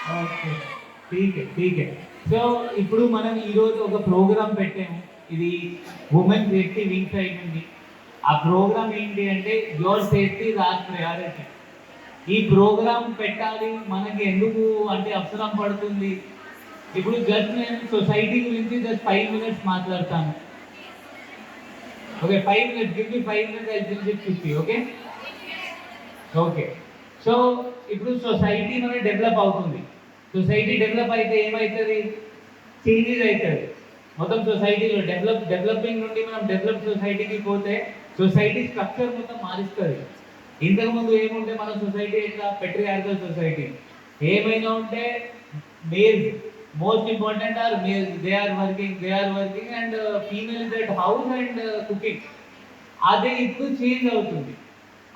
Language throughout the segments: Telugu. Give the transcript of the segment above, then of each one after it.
ఓకే, ఠీకే. సో ఇప్పుడు మనం ఈరోజు ఒక ప్రోగ్రామ్ పెట్టాము. ఇది ఉమెన్ సేఫ్టీ వింగ్ సైడ్ నుండి. ఆ ప్రోగ్రామ్ ఏంటి అంటే your safety is our priority. ఈ ప్రోగ్రామ్ పెట్టాలి మనకి ఎందుకు అంటే అవసరం పడుతుంది. ఇప్పుడు జస్ట్ నేను సొసైటీ గురించి జస్ట్ 5 minutes మాట్లాడతాను. Okay, 5 minutes, give me 5 minutes, I finish it 50. Okay okay. So ఇప్పుడు సొసైటీ మన డెవలప్ అవుతుంది. సొసైటీ డెవలప్ అయితే ఏమవుతుంది, చేంజెస్ అవుతుంది మొత్తం సొసైటీలో. డెవలపింగ్ నుండి మనం డెవలప్ సొసైటీకి పోతే సొసైటీ స్ట్రక్చర్ మొత్తం మారుస్తుంది. ఇంతకుముందు ఏముంటే మన సొసైటీ ఎట్లా పెట్రియార్కల్ సొసైటీ. ఏమైనా ఉంటే males most important are males, they are working and female is at house and cooking. అదే ఇప్పుడు చేంజ్ అవుతుంది.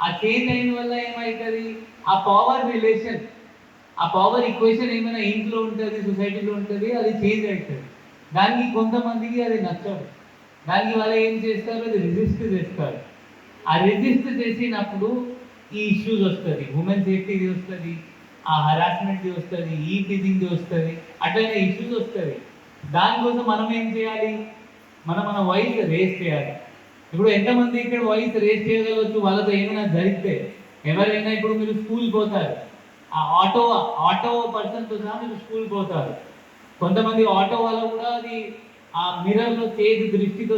ఆ చేంజ్ అయిన వల్ల ఏమవుతుంది, ఆ పవర్ రిలేషన్, ఆ పవర్ ఈక్వేషన్ ఏమైనా ఇంట్లో ఉంటుంది, సొసైటీలో ఉంటుంది, అది చేంజ్ అవుతుంది. దానికి కొంతమందికి అది నచ్చదు. దానికి వాళ్ళు ఏం చేస్తారు, అది రెసిస్ట్ చేస్తారు. ఆ రెసిస్ట్ చేసినప్పుడు ఈ ఇష్యూస్ వస్తుంది, ఉమెన్ సేఫ్టీది వస్తుంది, ఆ హరాస్మెంట్ది వస్తుంది, ఈ టీజింగ్ది వస్తుంది, అట్లనే ఇష్యూస్ వస్తుంది. దానికోసం మనం ఏం చేయాలి, మన వాయిస్ రేస్ చేయాలి. ఇప్పుడు ఎంతమంది ఇక్కడ వాయిస్ రేస్ చేయగలవచ్చు, వాళ్ళతో ఏమైనా జరిగితే. ఎవరైనా ఇప్పుడు మీరు స్కూల్ పోతారు, ఆ ఆటో పర్సన్తో సహా మీరు స్కూల్ పోతారు. కొంతమంది ఆటో వాళ్ళు కూడా అది ఆ మిర్రర్లో చేతి దృష్టితో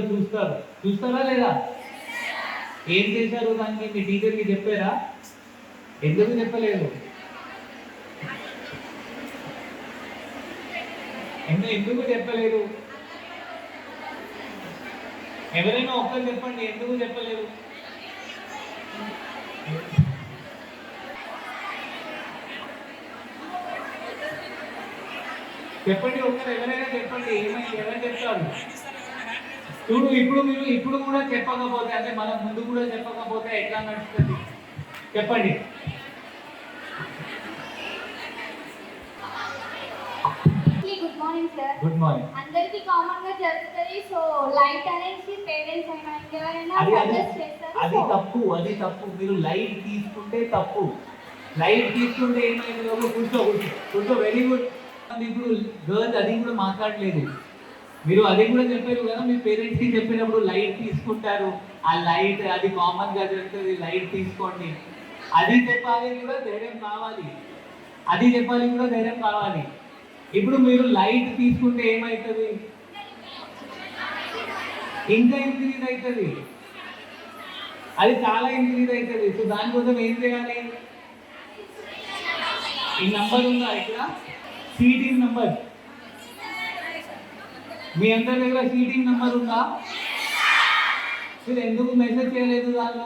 చూస్తారా లేదా? ఏం చేశారు దానికి, మీ టీచర్కి చెప్పారా? ఎందుకు చెప్పలేదు? ఎందుకు చెప్పలేదు? ఎవరైనా ఒక్కరు చెప్పండి, ఎందుకు చెప్పలేదు? చెప్పండి ఒక్కరు, ఎవరైనా చెప్పండి, ఏమైంది, ఎవరు చెప్తారు? చూడు, ఇప్పుడు కూడా చెప్పకపోతే, అంటే మనం ముందు కూడా చెప్పకపోతే ఎట్లా నడుస్తుంది? చెప్పండి. Good morning sir. Good morning. అందరికి కామన్ గా జరుగుతుంది. సో లైట్ అనేది పేరెంట్స్ అయినా ఎవరైనా సజెస్ట్ చేస్తారు. అది తప్పు. మీరు లైట్ తీసుకుంటే తప్పు. లైట్ తీసుకుంటే ఏమైంది, కూర్చో. Very good. ఇప్పుడు గర్ల్స్ అది కూడా మాట్లాడలేదు. మీరు అది కూడా చెప్పారు కదా, మీ పేరెంట్స్కి చెప్పినప్పుడు లైట్ తీసుకుంటారు. ఆ లైట్ అది కామన్గా జరుగుతుంది, లైట్ తీసుకోండి. అది చెప్పాలి కూడా ధైర్యం కావాలి. ఇప్పుడు మీరు లైట్ తీసుకుంటే ఏమవుతుంది, ఇంకా ఇంక్రీజ్ అవుతుంది. అది చాలా ఇంక్రీజ్ అవుతుంది. సో దానికోసం ఏం చేయాలి, ఈ నంబర్ ఉందా ఇక్కడ, సీటింగ్ నంబర్. మీ అందరి దగ్గర సీటింగ్ నంబర్ ఉందా? మీరు ఎందుకు మెసేజ్ చేయలేదు దానిలో?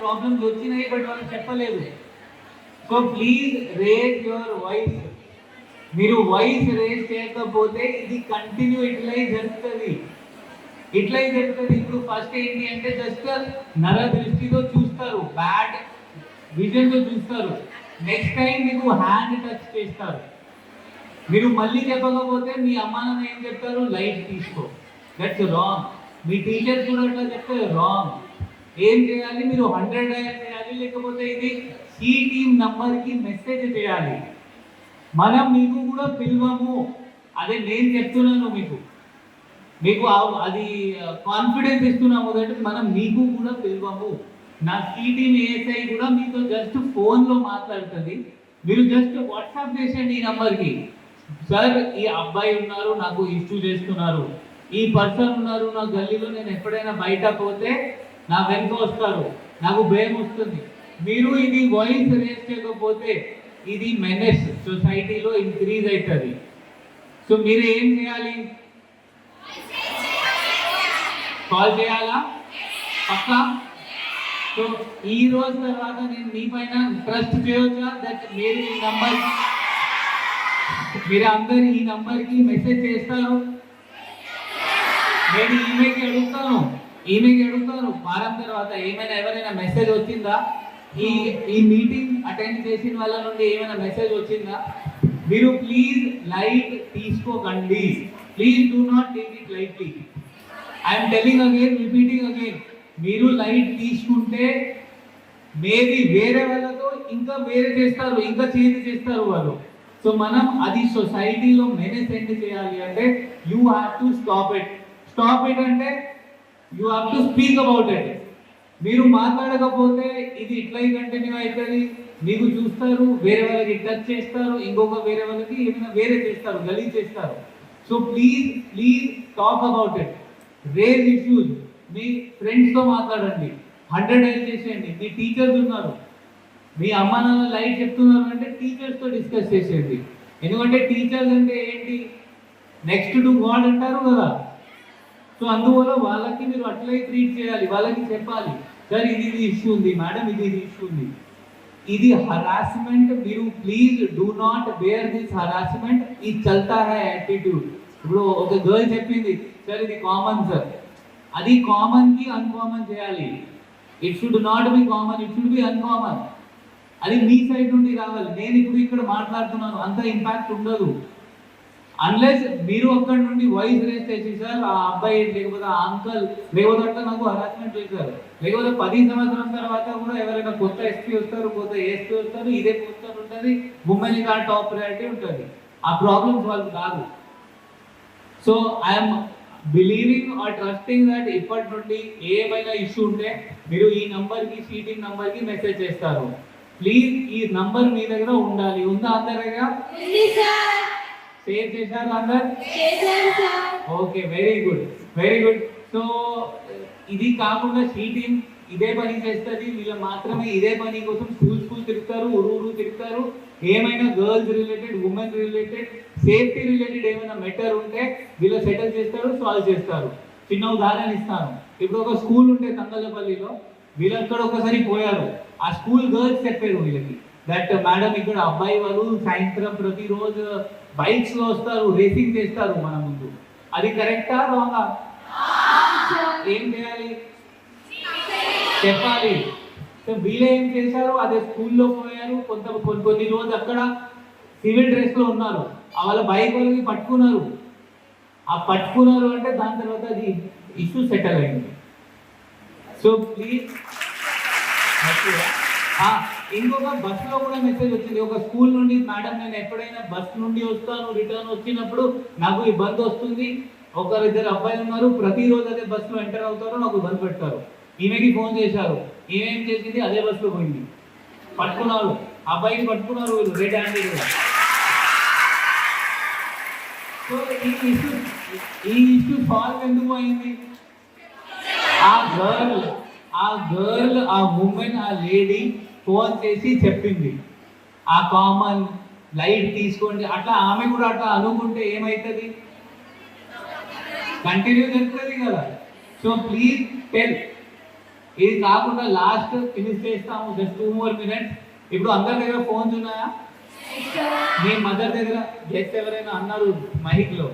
ప్రాబ్లమ్స్ వచ్చినాయి, బట్ వాళ్ళు చెప్పలేదు. So please raise your voice. మీరు వాయిస్ రేజ్ చేయకపోతే ఇది కంటిన్యూ ఇట్లయి జరుగుతుంది. ఇప్పుడు ఫస్ట్ ఏంటి అంటే జస్ట్ నర దృష్టితో చూస్తారు, బ్యాడ్ విజన్తో చూస్తారు. నెక్స్ట్ టైం మీకు హ్యాండ్ టచ్ చేస్తారు. మీరు మళ్ళీ చెప్పకపోతే మీ అమ్మా నాన్న ఏం చెప్తారు, లైట్ తీసుకో. That's wrong. మీ టీచర్స్ కూడా అట్లా చెప్తే రాంగ్. ఏం చేయాలి, మీరు 100 డయల్ చేయాలి, లేకపోతే ఇది ఈ టీమ్ నంబర్కి మెసేజ్ చేయాలి. మనం మీకు కూడా పిలవము, అదే నేను చెప్తున్నాను మీకు అది కాన్ఫిడెన్స్ ఇస్తున్నాము. అంటే మనం మీకు కూడా పిలవము. నా టీమ్ ఏఎస్ఐ కూడా మీతో జస్ట్ ఫోన్లో మాట్లాడుతుంది. మీరు జస్ట్ వాట్సాప్ చేసేయండి ఈ నంబర్కి, సార్ ఈ అబ్బాయి ఉన్నారు, నాకు ఇష్యూ చేస్తున్నారు, ఈ పర్సన్ ఉన్నారు నా గల్లీలో, నేను ఎప్పుడైనా బయట పోతే నా వెనుక వస్తారు, నాకు భయం వస్తుంది. మీరు ఇది వాయిస్ రేస్ చేయకపోతే ఇది మెనెస్ సొసైటీలో ఇంక్రీజ్ అవుతుంది. సో మీరు ఏం చేయాలి, కాల్ చేయాలా పక్కా? సో ఈ రోజు తర్వాత నేను మీ పైన ట్రస్ట్ చేయవచ్చా, దట్ మీరు అందరు ఈ నంబర్కి మెసేజ్ చేస్తారు. నేను ఈమెయిల్కి అడుగుతాను వారం తర్వాత ఏమైనా ఎవరైనా మెసేజ్ వచ్చిందా, ఈ మీటింగ్ అటెండ్ చేసిన వాళ్ళ నుండి ఏమైనా మెసేజ్ వచ్చిందా? మీరు ప్లీజ్ లైట్ తీసుకోకండి. Please do not take it lightly. I'm telling again, repeating again, మీరు లైట్ తీసుకుంటే మేబీ వేరే వాళ్ళతో ఇంకా వేరే చేస్తారు, ఇంకా చేంజ్ చేస్తారు వాళ్ళు. సో మనం అది సొసైటీలో మెసేజ్ సెండ్ చేయాలి అంటే you have to stop it అంటే you have to speak about it. మీరు మాట్లాడకపోతే ఇది ఇట్లా కంటిన్యూ అవుతుంది. మీకు చూస్తారు, వేరే వాళ్ళకి టచ్ చేస్తారు, ఇంకొక వేరే వాళ్ళకి ఏమైనా వేరే చేస్తారు, గలీజ్ చేస్తారు. So please talk about it. Raise issues. మీ ఫ్రెండ్స్తో మాట్లాడండి, 100 డైల్ చేసేయండి. మీ టీచర్స్ ఉన్నారు, మీ అమ్మ నాన్న లైట్ చెప్తున్నారు అంటే టీచర్స్తో డిస్కస్ చేసేది. ఎందుకంటే టీచర్స్ అంటే ఏంటి, నెక్స్ట్ టు గాడ్ అంటారు కదా. సో అందువల్ల వాళ్ళకి మీరు అట్లే ట్రీట్ చేయాలి, వాళ్ళకి చెప్పాలి, సార్ ఇది ఇష్యూ ఉంది, మేడం ఇది ఇష్యూ ఉంది. ఇది హరాస్మెంట్. మీరు please do not bear this harassment. ఇది చల్తా హై యాటిట్యూడ్. ఇప్పుడు ఒక గర్ల్ చెప్పింది, సార్ ఇది కామన్ సార్, అది కామన్ కి అన్కామన్ చేయాలి. It should not be common, it should be uncommon. అది మీ సైడ్ నుండి రావాలి. నేను ఇప్పుడు ఇక్కడ మాట్లాడుతున్నాను, అంత ఇంపాక్ట్ ఉండదు అన్లెస్ మీరు అక్కడి నుండి వాయిస్ రేస్ చేసి, సార్ ఆ అబ్బాయి లేకపోతే ఆ అంకల్ లేకపోతే అట్లా నాకు హరాస్మెంట్ చేశారు, లేకపోతే 10 సంవత్సరం తర్వాత కూడా ఎవరైనా కొత్త ఎస్పీ వస్తారు, కొత్త ఎస్పీ వస్తారు, ఇదే పోస్టర్ ఉంటుంది, ఉమెన్ గా టాప్ ప్రయారిటీ ఉంటుంది. ఆ ప్రాబ్లమ్స్ వాళ్ళకి కాదు. So I'm believing or trusting that ఇప్పటి నుండి ఏమైనా ఇష్యూ ఉంటే మీరు ఈ నంబర్కి, సీటింగ్ నంబర్కి మెసేజ్ చేస్తారు. ప్లీజ్ ఈ నంబర్ మీ దగ్గర ఉండాలి. ఉందా అందరి దగ్గర? సేవ్ చేశారు అందరు? Okay, very good. సో ఇది కాకుండా సీటింగ్ ఇదే పని చేస్తుంది. వీళ్ళు మాత్రమే ఇదే పని కోసం స్కూల్ తిరుగుతారు, ఊరు తిరుగుతారు. ఏమైనా girls related, women related, safety related ఏమైనా మెటర్ ఉంటే వీళ్ళు సెటిల్ చేస్తారు, సాల్వ్ చేస్తారు. చిన్న ఉదాహరణ ఇస్తాను. ఇప్పుడు ఒక స్కూల్ ఉంటే తంగలపల్లిలో, వీళ్ళు అక్కడ ఒకసారి పోయారు. ఆ స్కూల్ గర్ల్స్ చెప్పారు వీళ్ళకి దట్ మేడం ఇక్కడ అబ్బాయి వాళ్ళు సాయంత్రం ప్రతిరోజు బైక్స్ లో వస్తారు, రేసింగ్ చేస్తారు మన ముందు. అది కరెక్టా రాంగా? ఏం చేయాలి? చెప్పాలి. సో వీళ్ళు ఏం చేశారు, అదే స్కూల్లో పోయారు, కొన్ని రోజు అక్కడ సివిల్ డ్రెస్ లో ఉన్నారు. వాళ్ళ బైక్ వాళ్ళకి పట్టుకున్నారు. ఆ పట్టుకున్నారు అంటే దాని తర్వాత అది ఇష్యూ సెటిల్ అయింది. So please. ఇంకొక బస్సులో కూడా మెసేజ్ వచ్చింది. ఒక స్కూల్ నుండి, మేడం నేను ఎప్పుడైనా బస్ నుండి వస్తాను, రిటర్న్ వచ్చినప్పుడు నాకు ఇబ్బంది వస్తుంది. ఒకరిద్దరు అబ్బాయిలు ఉన్నారు, ప్రతిరోజు అదే బస్సులో ఎంటర్ అవుతారు, నాకు ఇబ్బంది పెడతారు. ఈమెకి ఫోన్ చేశారు, ఈమెం చేసింది అదే బస్సులో పోయింది, పట్టుకున్నారు, అబ్బాయిని పట్టుకున్నారు వీళ్ళు రెడ్ హ్యాండెడ్ గా. సో ఈ ఇష్యూ సాల్వ్ ఎందుకు అయింది? ఆ గర్ల్, ఆ ఉమెన్, ఆ లేడీ ఫోన్ చేసి చెప్పింది, ఆ కామన్ లైట్ తీసుకోండి. అట్లా ఆమె కూడా అట్లా అనుకుంటే ఏమవుతుంది? కంటిన్యూ జరుగుతుంది కదా. So please tell. ఇది కాకుండా లాస్ట్ ఫినిష్ చేస్తాము, జస్ట్ 2 more minutes. ఇప్పుడు అందరి దగ్గర ఫోన్స్ ఉన్నాయా? మీ మదర్ దగ్గర గెస్ట్ ఎవరైనా అన్నారు మైక్లో?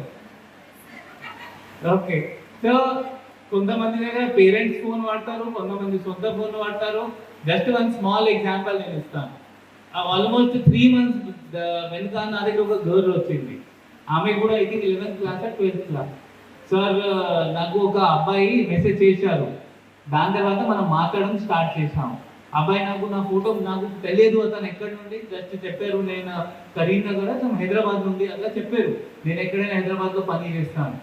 ఓకే. సో కొంతమంది దగ్గర పేరెంట్స్ ఫోన్ వాడతారు, కొంతమంది సొంత ఫోన్ వాడతారు. జస్ట్ 1 స్మాల్ ఎగ్జాంపుల్ నేను ఇస్తాను. ఆల్మోస్ట్ 3 months వెనుక నా దగ్గర ఒక గర్ల్ వచ్చింది. ఆమె కూడా I think 11th class 12th class. Sir నాకు ఒక అబ్బాయి మెసేజ్ చేశారు. దాని తర్వాత మనం మాట్లాడడం స్టార్ట్ చేసాము. అబ్బాయి నా ఫోటో నాకు తెలియదు, అతను ఎక్కడి నుండి జస్ట్ చెప్పారు, నేను కరీంనగర్, హైదరాబాద్ నుండి అట్లా చెప్పారు. నేను ఎక్కడైనా హైదరాబాద్లో పని చేస్తాను.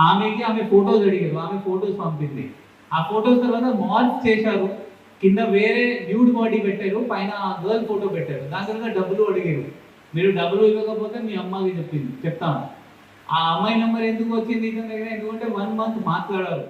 ఆమె ఫోటోస్ అడిగారు, ఆమె ఫోటోస్ పంపింది. ఆ ఫోటోస్ తర్వాత మార్క్ చేశారు, కింద వేరే న్యూడ్ బాడీ పెట్టారు, పైన గర్ల్ ఫోటో పెట్టారు. దాని తర్వాత డబ్బులు అడిగారు. మీరు డబ్బులు ఇవ్వకపోతే మీ అమ్మకి చెప్తాను. ఆ అమ్మాయి నెంబర్ ఎందుకు వచ్చింది ఇతని దగ్గర? ఎందుకంటే 1 month మాట్లాడారు.